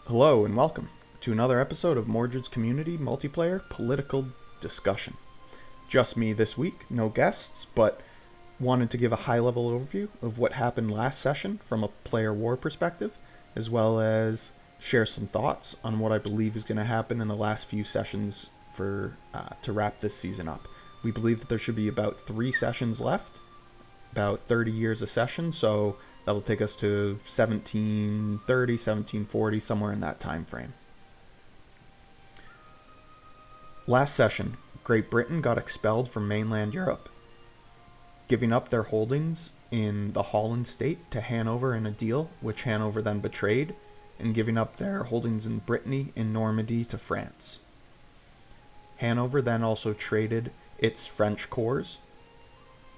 Hello and welcome to another episode of Mordred's Community Multiplayer Political Discussion. Just me this week, no guests, but wanted to give a high-level overview of what happened last session from a player war perspective, as well as share some thoughts on what I believe is going to happen in the last few sessions to wrap this season up. We believe that there should be about 3 sessions left, about 30 years a session, so that'll take us to 1730, 1740, somewhere in that time frame. Last session, Great Britain got expelled from mainland Europe, giving up their holdings in the Holland state to Hanover in a deal, which Hanover then betrayed, and giving up their holdings in Brittany and Normandy to France. Hanover then also traded its French cores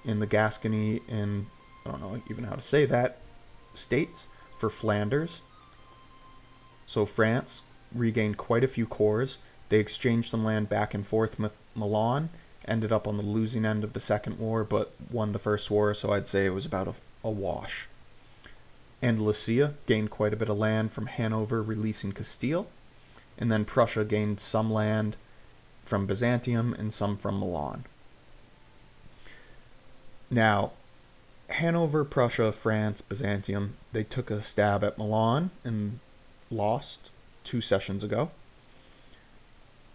in the Gascony and I don't know even how to say that, states for Flanders. So France regained quite a few cores. They exchanged some land back and forth with Milan, ended up on the losing end of the Second War, but won the First War, so I'd say it was about a wash. Andalusia gained quite a bit of land from Hanover releasing Castile, and then Prussia gained some land from Byzantium and some from Milan. Now, Hanover, Prussia, France, Byzantium, they took a stab at Milan and lost 2 sessions ago.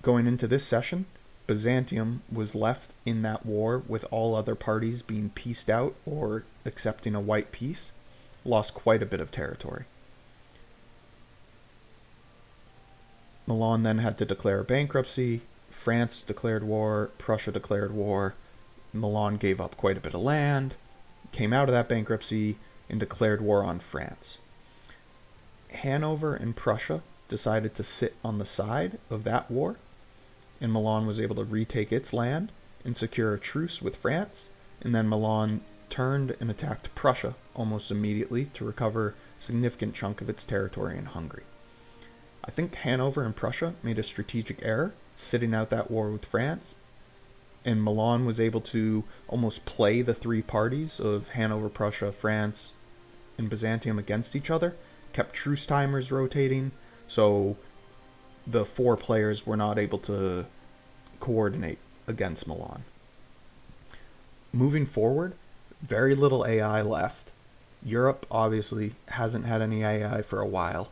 Going into this session, Byzantium was left in that war with all other parties being pieced out or accepting a white peace, lost quite a bit of territory. Milan then had to declare bankruptcy, France declared war, Prussia declared war, Milan gave up quite a bit of land, came out of that bankruptcy, and declared war on France. Hanover and Prussia decided to sit on the side of that war, and Milan was able to retake its land and secure a truce with France, and then Milan turned and attacked Prussia almost immediately to recover a significant chunk of its territory in Hungary. I think Hanover and Prussia made a strategic error sitting out that war with France, and Milan was able to almost play the 3 parties of Hanover, Prussia, France, and Byzantium against each other, kept truce timers rotating, so the 4 players were not able to coordinate against Milan. Moving forward, very little AI left. Europe obviously hasn't had any AI for a while.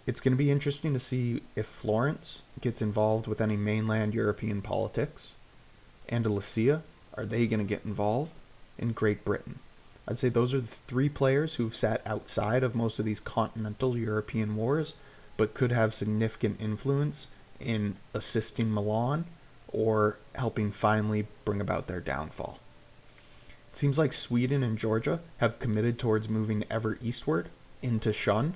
It's going to be interesting to see if Florence gets involved with any mainland European politics. Andalusia, are they going to get involved? And Great Britain. I'd say those are the 3 players who've sat outside of most of these continental European wars, but could have significant influence in assisting Milan or helping finally bring about their downfall. It seems like Sweden and Georgia have committed towards moving ever eastward into Shun.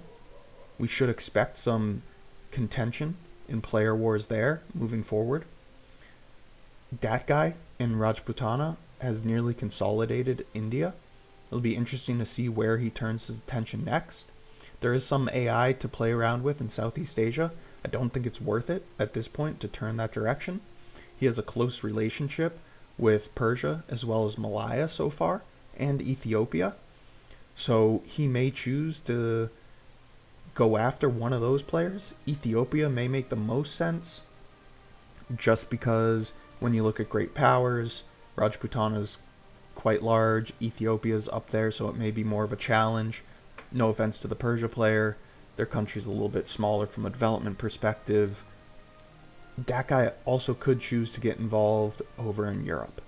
We should expect some contention in player wars there moving forward. Dat guy in Rajputana has nearly consolidated India. It'll be interesting to see where he turns his attention next. There is some AI to play around with in Southeast Asia. I don't think it's worth it at this point to turn that direction. He has a close relationship with Persia as well as Malaya so far, and Ethiopia. So he may choose to go after one of those players. Ethiopia may make the most sense, just because when you look at great powers, Rajputana's quite large, Ethiopia's up there, so it may be more of a challenge. No offense to the Persia player, their country's a little bit smaller from a development perspective. That guy also could choose to get involved over in Europe.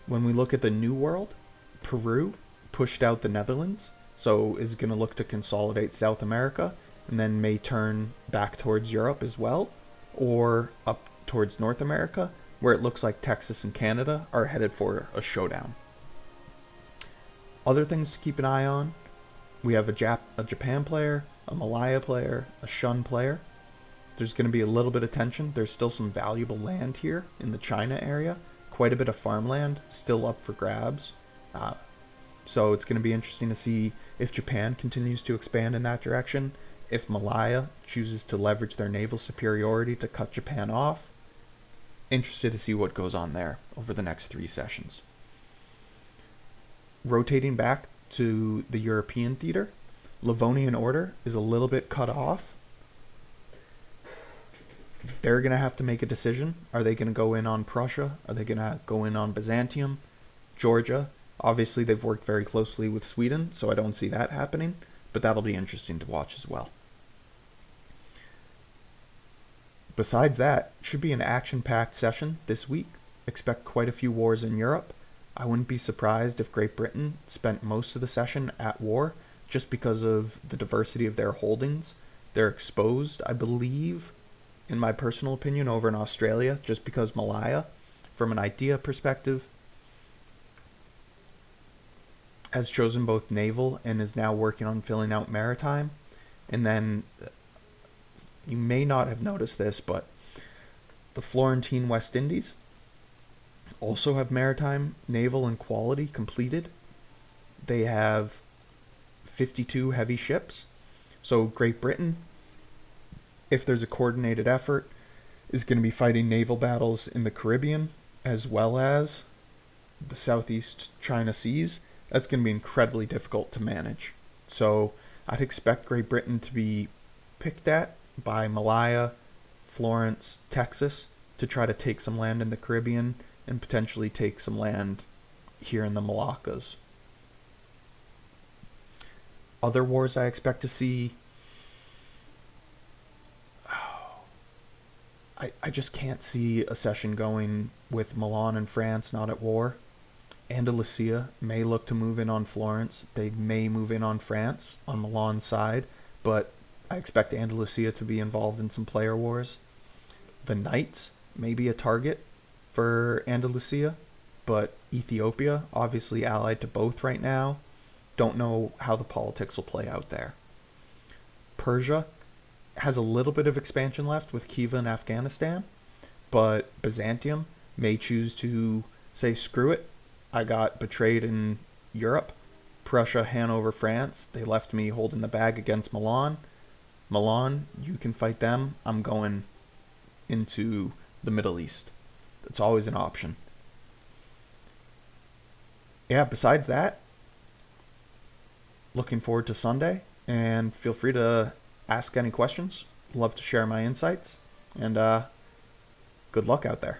When we look at the New World, Peru pushed out the Netherlands, so is going to look to consolidate South America, and then may turn back towards Europe as well, or up towards North America, where it looks like Texas and Canada are headed for a showdown. Other things to keep an eye on, we have a Japan player, a Malaya player, a Shun player. There's going to be a little bit of tension. There's still some valuable land here in the China area. Quite a bit of farmland still up for grabs. So it's going to be interesting to see if Japan continues to expand in that direction, if Malaya chooses to leverage their naval superiority to cut Japan off. Interested to see what goes on there over the next 3 sessions. Rotating back to the European theater, Livonian Order is a little bit cut off. They're going to have to make a decision. Are they going to go in on Prussia? Are they going to go in on Byzantium? Georgia? Obviously, they've worked very closely with Sweden, so I don't see that happening, but that'll be interesting to watch as well. Besides that, should be an action-packed session this week. Expect quite a few wars in Europe. I wouldn't be surprised if Great Britain spent most of the session at war, just because of the diversity of their holdings. They're exposed, I believe, in my personal opinion, over in Australia, just because Malaya, from an idea perspective, has chosen both naval and is now working on filling out maritime. And then, you may not have noticed this, but the Florentine West Indies also have maritime, naval, and quality completed. They have 52 heavy ships. So Great Britain, if there's a coordinated effort, is going to be fighting naval battles in the Caribbean as well as the Southeast China Seas. That's going to be incredibly difficult to manage. So I'd expect Great Britain to be picked at by Malaya, Florence, Texas to try to take some land in the Caribbean and potentially take some land here in the Moluccas. Other wars I expect to see, I just can't see a session going with Milan and France not at war. Andalusia may look to move in on Florence. They may move in on France on Milan's side, but I expect Andalusia to be involved in some player wars. The Knights may be a target for Andalusia, but Ethiopia, obviously allied to both right now, don't know how the politics will play out there. Persia has a little bit of expansion left with Khiva and Afghanistan, but Byzantium may choose to say, screw it, I got betrayed in Europe. Prussia, Hanover, France, they left me holding the bag against Milan. Milan, you can fight them. I'm going into the Middle East. That's always an option. Yeah, besides that, looking forward to Sunday, and feel free to ask any questions. Love to share my insights, and good luck out there.